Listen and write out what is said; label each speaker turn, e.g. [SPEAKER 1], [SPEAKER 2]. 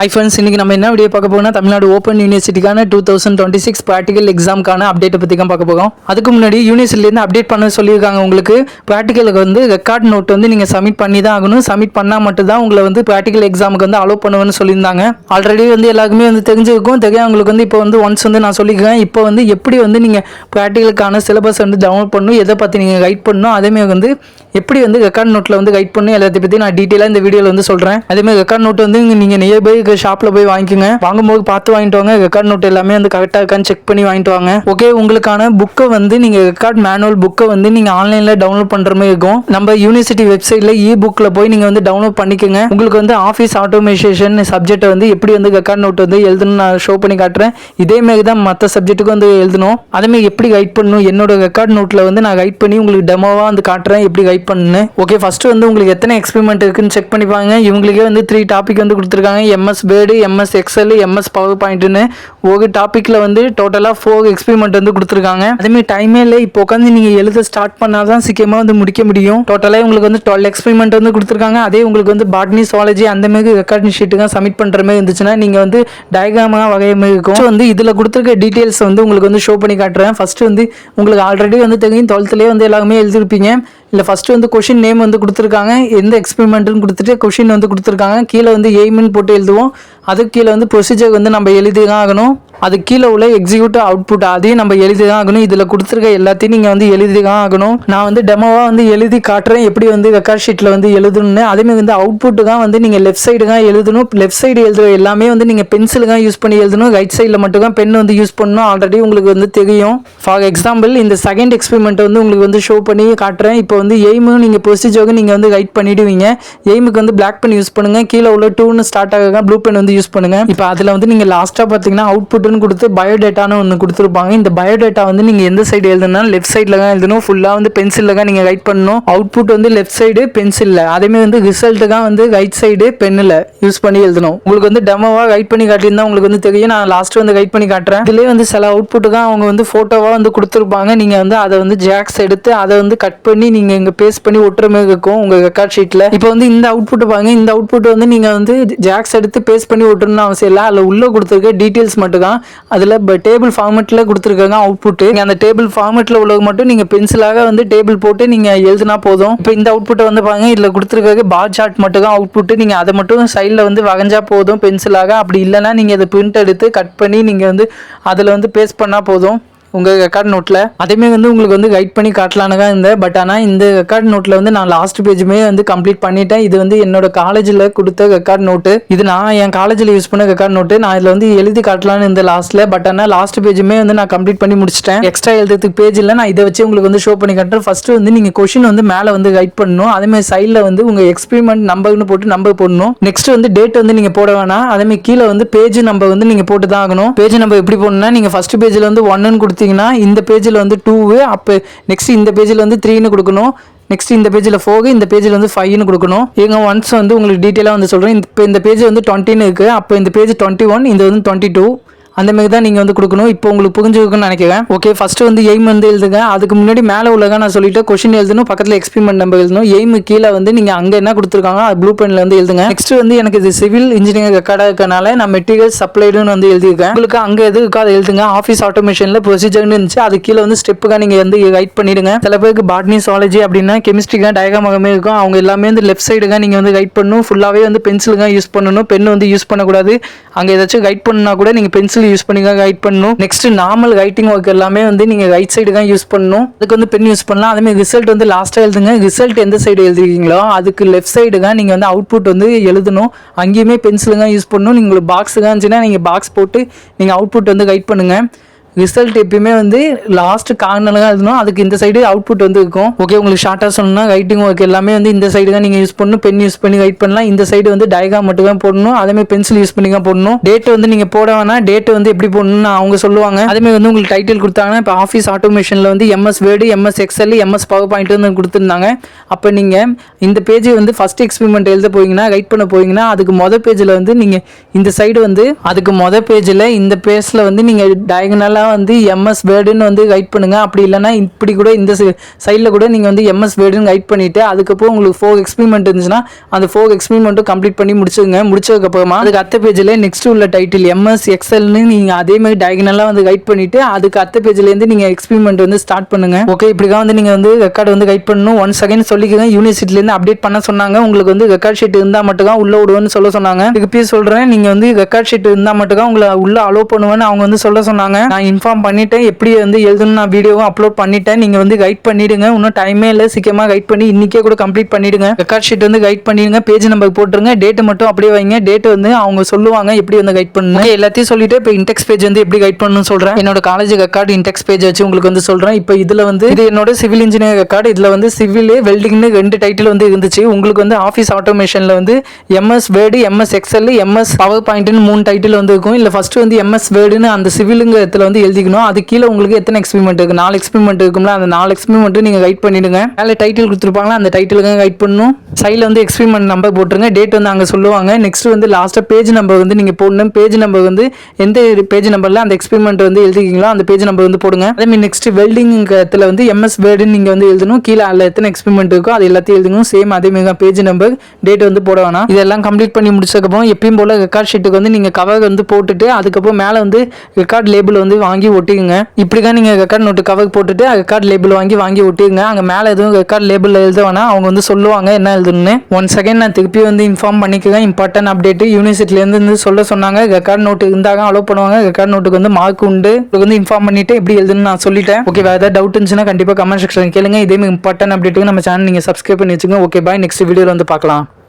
[SPEAKER 1] Hi friends, இன்னைக்கு நம்ம என்ன வீடியோ பார்க்க போறோம்னா தமிழ்நாடு ஓபன் யூனிவர்சிட்டிக்கான 2026 பிராக்டிகல் எக்ஸாம்க்கான அப்டேட் பத்தி தான் பார்க்க போறோம். அதுக்கு முன்னாடி யூனிவர்சிட்டில இருந்து அப்டேட் பண்ண சொல்லியிருக்காங்க. உங்களுக்கு பிராக்டிகலுக்கு வந்து ரெக்கார்ட் நோட் வந்து நீங்க சப்மிட் பண்ணி தான் ஆகணும். சப்மிட் பண்ணா மட்டும் தான் உங்களை வந்து பிராக்டிகல் எக்ஸாமுக்கு வந்து அலோவ் பண்ணுவேன்னு சொல்லியிருந்தாங்க. ஆல்ரெடி வந்து எல்லாருக்குமே வந்து தெரிஞ்சிருக்கும். தெரியாதவங்களுக்கு வந்து இப்போ வந்து ஒன்ஸ் வந்து நான் சொல்லிக்கிறேன். இப்போ வந்து எப்படி வந்து நீங்க பிராக்டிகலுக்கான சிலபஸ் வந்து டவுன்லோட் பண்ணணும், எதை பத்தி நீங்க கைட் பண்ணணும், அதேமாதிரி வந்து எப்படி வந்து ரெக்கார்ட் நோட்ல வந்து கைட் பண்ணணும் எல்லாத்தையும் பத்தி நான் டீட்டெயிலாக இந்த வீடியோவில் வந்து சொல்றேன். அதேமாதிரி ரெக்கார்ட் நோட் வந்து நீங்க நியர்பை ஷாப்ல போய் வாங்கிக்கோங்க. வாங்கும்போது பார்த்து வாங்கிட்டு வாங்க. ரெக்கார்ட் நோட் எல்லாமே வந்து கரெக்டாக இருக்கான்னு செக் பண்ணி வாங்கிட்டு வாங்க. ஓகே, உங்களுக்கான புக்கை வந்து நீங்க ரெக்கார்ட் மேனுவல் புக்கை வந்து நீங்க ஆன்லைன்ல டவுன்லோட் பண்ற மாதிரி இருக்கும். நம்ம யூனிவர்சிட்டி வெப்சைட்ல புக்ல போய் நீங்க வந்து டவுன்லோட் பண்ணிக்கோங்க. உங்களுக்கு வந்து ஆஃபீஸ் ஆட்டோமேஷன் சப்ஜெக்ட் வந்து எப்படி வந்து ரெக்கார்ட் நோட் வந்து எழுதணும் நான் ஷோ பண்ணி காட்டுறேன். இதே மாதிரி தான் மற்ற சப்ஜெக்ட்டுக்கு வந்து எழுதணும். அதேமாதிரி எப்படி கைட் பண்ணணும் என்னோட ரெக்கார்ட் நோட்ல வந்து நான் கைட் பண்ணி உங்களுக்கு டெமோவா வந்து காட்டுறேன் எப்படி கைட் பண்ணணும். ஓகே, ஃபர்ஸ்ட் வந்து உங்களுக்கு எத்தனை எக்ஸ்பெரிமெண்ட் இருக்குன்னு செக் பண்ணிப்பாங்க. இவங்களுக்கே வந்து 3 டாபிக் வந்து கொடுத்துருக்காங்க. MS Word, MS Excel, MS Power பாயிண்ட்னு ஒரு டாபிக்ல வந்து டோட்டலா 4 எக்ஸ்பெரிமெண்ட் வந்து கொடுத்துருக்காங்க. அதேமாதிரி டைமே இல்லை, இப்போ உட்காந்து நீங்க எழுத ஸ்டார்ட் பண்ணாதான் சீக்கிரமா வந்து முடிக்க முடியும். டோட்டலா உங்களுக்கு வந்து 12 எக்ஸ்பெரிமெண்ட் வந்து கொடுத்துருக்காங்க. அதே உங்களுக்கு வந்து பாட்னி சுவாலஜி அந்த மாதிரி ரெக்கார்ட் ஷீட்டுங்க சப்மிட் பண்ற மாதிரி இருந்துச்சுன்னா நீங்க வந்து டயக்ராமா வகைய மாதிரி இருக்கும். வந்து இதுல கொடுத்துருக்க டீடைல்ஸ் வந்து உங்களுக்கு வந்து ஷோ பண்ணி காட்டுறேன். ஃபர்ஸ்ட் வந்து உங்களுக்கு ஆல்ரெடி வந்து தெரியும் 12th வந்து எல்லாமே எழுதிருப்பீங்க. இல்லை ஃபர்ஸ்ட் வந்து கொஷின் நேம் வந்து கொடுத்துருக்காங்க, எந்த எக்ஸ்பெரிமெண்ட்னு கொடுத்துட்டு கொஷின் வந்து கொடுத்துருக்காங்க. கீழே வந்து எய்ம்னு போட்டு எழுதுவோம். அதுக்கு கீழே வந்து ப்ரொசீஜர் வந்து நம்ம எழுதி தான் ஆகணும். அது கீழே உள்ள எக்ஸிக்யூட் அவுட்புட் அதையும் நம்ம எழுதி தான் ஆகணும். இதில் கொடுத்துருக்க எல்லாத்தையும் நீங்கள் வந்து எழுதி தான் ஆகணும். நான் வந்து டெமோவாக வந்து எழுதி காட்டுறேன் எப்படி வந்து ரெக்கார்ட் ஷீட்டில் வந்து எழுதணும்னு. அதேமாதிரி வந்து அவுட்புட்டு தான் வந்து நீங்கள் லெஃப்ட் சைடு தான் எழுதணும். லெஃப்ட் சைடு எழுதுற எல்லாமே வந்து நீங்கள் பென்சில் தான் யூஸ் பண்ணி எழுதணும். ரைட் சைடில் மட்டும் தான் பென் வந்து யூஸ் பண்ணணும். ஆல்ரெடி உங்களுக்கு வந்து தெரியும். ஃபார் எக்ஸாம்பிள் இந்த செகண்ட் எக்ஸ்பெரிமெண்ட் வந்து உங்களுக்கு வந்து ஷோ பண்ணி காட்டுறேன். இப்போ வந்து எய்மு நீங்கள் ப்ரொசீஜருக்கு நீங்கள் வந்து ரைட் பண்ணிடுவீங்க. எய்முக்கு வந்து பிளாக் பென் யூஸ் பண்ணுங்க. கீழே உள்ள 2ன்னு ஸ்டார்ட் ஆக ப்ளூ பென் வந்து யூஸ் பண்ணுங்க. இப்போ அதில் வந்து நீங்கள் லாஸ்ட்டாக பார்த்தீங்கன்னா அவுட்புட் கொடுத்து பயோடேட்டான்னு ஒன்று கொடுத்துருப்பாங்க. இந்த பயோடேட்டா வந்து நீங்கள் எந்த சைடு எழுதுனா லெஃப்ட் சைடில் தான் எழுதணும். ஃபுல்லாக வந்து பென்சிலில் தான் நீங்கள் ரைட் பண்ணணும். அவுட்புட் வந்து லெஃப்ட் சைடு பென்சிலில், அதேமாதிரி வந்து ரிசல்ட் தான் வந்து ரைட் சைடு பென்னில் யூஸ் பண்ணி எழுதணும். உங்களுக்கு வந்து டெமோவாக ரைட் பண்ணி காட்டியிருந்தா உங்களுக்கு வந்து தெரியும். நான் லாஸ்ட் வந்து ரைட் பண்ணி காட்டுறேன். இதுலேயே வந்து சில அவுட்புட்டு தான் அவங்க வந்து ஃபோட்டோவாக வந்து கொடுத்துருப்பாங்க. நீங்கள் வந்து அதை வந்து ஜாக்ஸ் எடுத்து அதை வந்து கட் பண்ணி நீங்கள் இங்கே பேஸ்ட் பண்ணி ஒட்டுற மாதிரி இருக்கும் உங்கள் ரெக்கார்ட் ஷீட்டில். இப்போ வந்து இந்த அவுட்புட் பாருங்க. இந்த அவுட்புட் வந்து நீங்கள் வந்து ஜாக்ஸ் எடுத்து பேஸ்ட் பண்ணி ஒட்டணும்னு அவசியம் இல்லை. அதில் உள்ள கொடுத்துருக்க டீட்டெயில்ஸ் மட்டும் தான். அதில் டேபிள் ஃபார்மெட்டில் கொடுத்துருக்காங்க அவுட்புட். நீங்கள் அந்த டேபிள் ஃபார்மெட்டில் உள்ளது மட்டும் நீங்கள் பென்சிலாக வந்து டேபிள் போட்டு நீங்கள் எழுதினா போதும். இப்போ இந்த அவுட்புட்டை வந்து பாருங்க. இதில் கொடுத்துருக்க பார் சார்ட் மட்டும் தான் அவுட்புட். நீங்கள் அதை மட்டும் சைடில் வந்து வரைஞ்சா போதும் பென்சிலாக. அப்படி இல்லைன்னா நீங்கள் அதை பிரிண்ட் எடுத்து கட் பண்ணி நீங்கள் வந்து அதில் வந்து பேஸ்ட் பண்ணால் போதும் உங்கள் ரெக்கார்ட் நோட்டில். அதேமாதிரி வந்து உங்களுக்கு வந்து கைட் பண்ணி காட்டலான்னு தான் இருந்தேன். பட் ஆனால் இந்த ரெக்கார்ட் நோட்டில் வந்து நான் லாஸ்ட் பேஜுமே வந்து கம்ப்ளீட் பண்ணிட்டேன். இது வந்து என்னோட காலேஜில் கொடுத்த ரெக்கார்ட் நோட்டு. இது நான் என் காலேஜில் யூஸ் பண்ண ரெக்கார்ட் நோட்டு. நான் இதில் வந்து எழுதி காட்டலான்னு இந்த லாஸ்ட்டில். பட் ஆனால் லாஸ்ட் பேஜுமே வந்து நான் கம்ப்ளீட் பண்ணி முடிச்சிட்டேன். எக்ஸ்ட்ரா எழுதுறதுக்கு பேஜ் இல்லை. நான் இதை வச்சு உங்களுக்கு வந்து ஷோ பண்ணி காட்டுறேன். ஃபர்ஸ்ட் வந்து நீங்கள் கொஷின் வந்து மேலே வந்து ரைட் பண்ணணும். அதேமாதிரி சைடில் வந்து உங்கள் எக்ஸ்பெரிமெண்ட் நம்பர்னு போட்டு நம்பர் போடணும். நெக்ஸ்ட் வந்து டேட் வந்து நீங்கள் போட வேணாம். அதேமாதிரி கீழே வந்து பேஜ் நம்பர் வந்து நீங்கள் போட்டு தான் ஆகணும். பேஜ் நம்பர் எப்படி போடணும்னா நீங்கள் ஃபர்ஸ்ட் பேஜில் வந்து 1ன்னு கொடுத்தீங்கன்னா இந்த பேஜில் வந்து 2, அப்போ நெக்ஸ்ட் இந்த பேஜில் வந்து 3ன்னு கொடுக்கணும். நெக்ஸ்ட் இந்த பேஜில் 4, இந்த பேஜில் வந்து 5ன்னு கொடுக்கணும். எங்க ஒன்ஸ் வந்து உங்களுக்கு டீட்டெயிலாக வந்து சொல்கிறேன். இப்போ இந்த பேஜ் வந்து 20ன்னு இருக்குது. அப்போ இந்த பேஜ் 21, இந்த வந்து 22 அந்த மாதிரி தான் நீங்கள் வந்து கொடுக்கணும். இப்போ உங்களுக்கு புரிஞ்சுக்கணும்னு நினைக்கிறேன். ஓகே, ஃபர்ஸ்ட் வந்து எய்ம் வந்து எழுதுங்க. அதுக்கு முன்னாடி மேலே உள்ளதா நான் சொல்லிட்டு கொஷின் எழுதணும். பக்கத்தில் எக்ஸ்பெரிமெண்ட் நம்பர் எழுதணும். எய்மு கீழே வந்து நீங்கள் அங்கே என்ன கொடுத்துருக்காங்க அது ப்ளூ பென்ல வந்து எழுதுங்க. நெக்ஸ்ட் வந்து எனக்கு இது சிவில் இன்ஜினியரிங் ரெக்கார்டாக இருக்கனால நான் மெட்டீரியல் சப்ளைடுன்னு வந்து எழுதியிருக்கேன். உங்களுக்கு அங்கே எது இருக்கோ அதை எழுதுங்க. ஆஃபீஸ் ஆட்டோமேஷனில் ப்ரொசீஜர்னு இருந்துச்சு. அது கீழே வந்து ஸ்டெப்புக்காக நீங்கள் வந்து ரைட் பண்ணிடுங்க. சில பேருக்கு பாட்னி சுவாலஜி அப்படின்னா கெமிஸ்ட்ரிக்காக டயக்ராமாகவே இருக்கும். அவங்க எல்லாமே வந்து லெஃப்ட் சைடுக்காக நீங்கள் வந்து ரைட் பண்ணணும். ஃபுல்லாகவே வந்து பென்சிலுக்காக யூஸ் பண்ணணும். பென் வந்து யூஸ் பண்ணக்கூடாது. அங்கே ஏதாச்சும் ரைட் பண்ணா கூட நீங்கள் பென்சில் யூஸ் பண்ணி ரைட் பண்ணணும். நெக்ஸ்ட் நார்மல் ரைட்டிங் ஒர்க் எல்லாமே வந்து நீங்க ரைட் சைடு தான் யூஸ் பண்ணணும். அதுக்கு வந்து பென் யூஸ் பண்ணலாம். அதே மாதிரி ரிசல்ட் வந்து லாஸ்டா எழுதுங்க. ரிசல்ட் எந்த சைடு எழுதிருக்கீங்களோ அதுக்கு லெஃப்ட் சைடு தான் நீங்க வந்து அவுட்புட் வந்து எழுதணும். அங்கேயுமே பென்சில் தான் யூஸ் பண்ணணும். உங்களுக்கு பாக்ஸ் தான் இருந்துச்சுன்னா நீங்க பாக்ஸ் போட்டு நீங்க அவுட்புட் வந்து ரைட் பண்ணுங்க. ரிசல்ட் எப்பயுமே வந்து லாஸ்ட் கார்னர்ல தான் எழுதணும். அதுக்கு இந்த சைடு அவுட்புட் வந்து இருக்கும். ஓகே, உங்களுக்கு ஷார்ட்டாக சொல்லணும்னா ரைட்டிங் ஒர்க் எல்லாமே வந்து இந்த சைடு தான் நீங்கள் யூஸ் பண்ணணும். பென் யூஸ் பண்ணி ரைட் பண்ணலாம். இந்த சைடு வந்து டயக்ராம் மட்டும் தான் போடணும். அதேமாதிரி பென்சில் யூஸ் பண்ணி தான் போடணும். டேட் வந்து நீங்கள் போட வேணாம். டேட் வந்து எப்படி போடணும்னு அவங்க சொல்லுவாங்க. அதேமாதிரி வந்து உங்களுக்கு டைட்டில் கொடுத்தாங்கன்னா இப்போ ஆஃபீஸ் ஆட்டோமேஷனில் வந்து MS Word, MS Excel, MS power point வந்து கொடுத்துருந்தாங்க. அப்போ நீங்கள் இந்த பேஜ் வந்து ஃபர்ஸ்ட் எக்ஸ்பெரிமெண்ட் எழுத போவீங்கன்னா ரைட் பண்ண போவீங்கன்னா அதுக்கு மொதல் பேஜில் வந்து நீங்கள் இந்த சைடு வந்து அதுக்கு மொதல் பேஜில் இந்த பேஜில் வந்து நீங்கள் டயகனலாக வந்து எம்எஸ் வேர்டுன்னு வந்து கைட் பண்ணுங்க. அப்படி இல்லைன்னா இப்படி கூட இந்த சைடில் கூட நீங்கள் வந்து எம்எஸ் வேர்டுன்னு கைட் பண்ணிவிட்டு அதுக்கப்புறம் உங்களுக்கு 4 எக்ஸ்பெரிமெண்ட் இருந்துச்சுன்னா அந்த 4 எக்ஸ்பெரிமெண்ட்டும் கம்ப்ளீட் பண்ணி முடிச்சதுக்கப்புறமா அதுக்கு அடுத்த பேஜில் நெக்ஸ்ட் உள்ள டைட்டில் எம்எஸ் எக்ஸல்னு நீங்கள் அதே மாதிரி டயகனலாக வந்து கைட் பண்ணிவிட்டு அதுக்கு அடுத்த பேஜ்லேருந்து நீங்கள் எக்ஸ்பெரிமெண்ட் வந்து ஸ்டார்ட் பண்ணுங்க. ஓகே, இப்படி தான் வந்து நீங்கள் வந்து ரெக்கார்டு வந்து கைட் பண்ணணும். 1 செகண்ட் சொல்லிக்கோங்க. யூனிவர்சிட்டிலேருந்து அப்டேட் பண்ண சொன்னாங்க. உங்களுக்கு வந்து ரெக்கார்ட் ஷீட் இருந்தால் மட்டும் தான் உள்ள விடுவேன்னு சொல்ல சொன்னாங்க. இதுக்கு சொல்கிறேன், நீங்கள் வந்து ரெக்கார்ட் ஷீட் இருந்தால் மட்டும் தான் உங்களை உள்ள அலோவ் பண்ணுவேன்னு அவங்க வந்து சொல்ல சொன்னாங்க. நான் இன்ஃபார்ம் பண்ணிட்டேன், எப்படி வந்து எழுதணும் நான் வீடியோவும் அப்லோட் பண்ணிட்டேன். நீங்கள் வந்து கைட் பண்ணிடுங்க. இன்னும் டைமே இல்லை, சீக்கிரமாக கைட் பண்ணி இன்னைக்கே கூட கம்ப்ளீட் பண்ணிடுங்க. ரெக்கார்ட் ஷீட் வந்து கைட் பண்ணிடுங்க. பேஜ் நம்பர் போட்டுருங்க. டேட் மட்டும் அப்படியே வைங்க. டேட் வந்து அவங்க சொல்லுவாங்க எப்படி வந்து கைட் பண்ணுங்க. எல்லாத்தையும் சொல்லிட்டு இப்போ இன்டெக்ஸ் பேஜ் வந்து எப்படி கைட் பண்ணணும்னு சொல்கிறேன். என்னோட காலேஜ் ரெக்கார்டு இன்டெக்ஸ் பேஜ் வச்சு உங்களுக்கு வந்து சொல்கிறேன். இப்போ இதில் வந்து இது என்னோட சிவில் இன்ஜினியர் ரெக்கார்டு. இதில் வந்து சிவில் வெல்டிங்னு 2 டைட்டில் வந்து இருந்துச்சு. உங்களுக்கு வந்து ஆஃபீஸ் ஆட்டோமேஷனில் வந்து MS Word, MS Excel, MS Power பாயிண்ட்னு 3 டைட்டில் வந்து இருக்கும். இல்லை ஃபர்ஸ்ட் வந்து எம்எஸ் வேர்டுன்னு அந்த சிவிலுங்க இடத்துல வந்து எழுதிக்கணும். அது கீழே உங்களுக்கு எத்தனை எக்ஸ்பெரிமெண்ட் இருக்கு, 4 எக்ஸ்பெரிமெண்ட் இருக்கும்ல, அந்த 4 எக்ஸ்பெரிமெண்ட் நீங்கள் கைட் பண்ணிடுங்க. மேலே டைட்டில் கொடுத்துருப்பாங்களா, அந்த டைட்டிலுக்கு கைட் பண்ணணும். சைடில் வந்து எக்ஸ்பெரிமெண்ட் நம்பர் போட்டுருங்க. டேட் வந்து அங்கே சொல்லுவாங்க. நெக்ஸ்ட் வந்து லாஸ்ட்டாக பேஜ் நம்பர் வந்து நீங்கள் போடணும். பேஜ் நம்பர் வந்து எந்த பேஜ் நம்பரில் அந்த எக்ஸ்பெரிமெண்ட் வந்து எழுதிக்கிங்களோ அந்த பேஜ் நம்பர் வந்து போடுங்க. அதே மாதிரி நெக்ஸ்ட் வெல்டிங் இடத்துல வந்து எம்எஸ் வேர்டுன்னு நீங்கள் வந்து எழுதணும். கீழே அதில் எத்தனை எக்ஸ்பெரிமெண்ட் இருக்கோ அது எல்லாத்தையும் எழுதணும். சேம் அதே மாதிரி பேஜ் நம்பர், டேட் வந்து போட வேணாம். இதெல்லாம் கம்ப்ளீட் பண்ணி முடிச்சதுக்கப்புறம் எப்பயும் போல ரெக்கார்ட் ஷீட்டுக்கு வந்து நீங்கள் கவர் வந்து போட்டுட்டு அதுக்கப்புறம் மேலே வந்து ரெக்கார்ட் லேபிள் வந்து வாங்கி ஒட்டிக்குங்க. இப்படி தான் நீங்கள் ரெக்கார்ட் நோட்டு கவர் போட்டுட்டு ரெக்கார்ட் லேபிள் வாங்கி ஒட்டிடுங்க. அங்கே மேலே எதுவும் ரெக்கார்ட் லேபிள் எழுத வேணாம். அவங்க வந்து சொல்லுவாங்க என்ன எழுதுன்னு. 1 செகண்ட் நான் திருப்பி வந்து இன்ஃபார்ம் பண்ணிக்கிறேன். இம்பார்ட்டன்ட் அப்டேட் யூனிவர்சிட்டிலேருந்து சொல்ல சொன்னாங்க. ரெக்கார்ட் நோட்டு இருந்தாங்க அலோவ் பண்ணுவாங்க. ரெக்கார்ட் நோட்டுக்கு வந்து மார்க் உண்டு. வந்து இன்ஃபார்ம் பண்ணிட்டு எப்படி எழுதுன்னு நான் சொல்லிட்டேன். ஓகே, வேறு ஏதாவது டவுட் இருந்துச்சுன்னா கண்டிப்பாக கமெண்ட் செக்ஷன் கேளுங்க. இதே இம்பார்ட்டன்ட் அப்டேட்டுக்கு நம்ம சேனல் நீங்கள் சப்ஸ்கிரைப் பண்ணி வச்சுங்க. ஓகே, பாய். நெக்ஸ்ட் வீடியோவில் வந்து பார்க்கலாம்.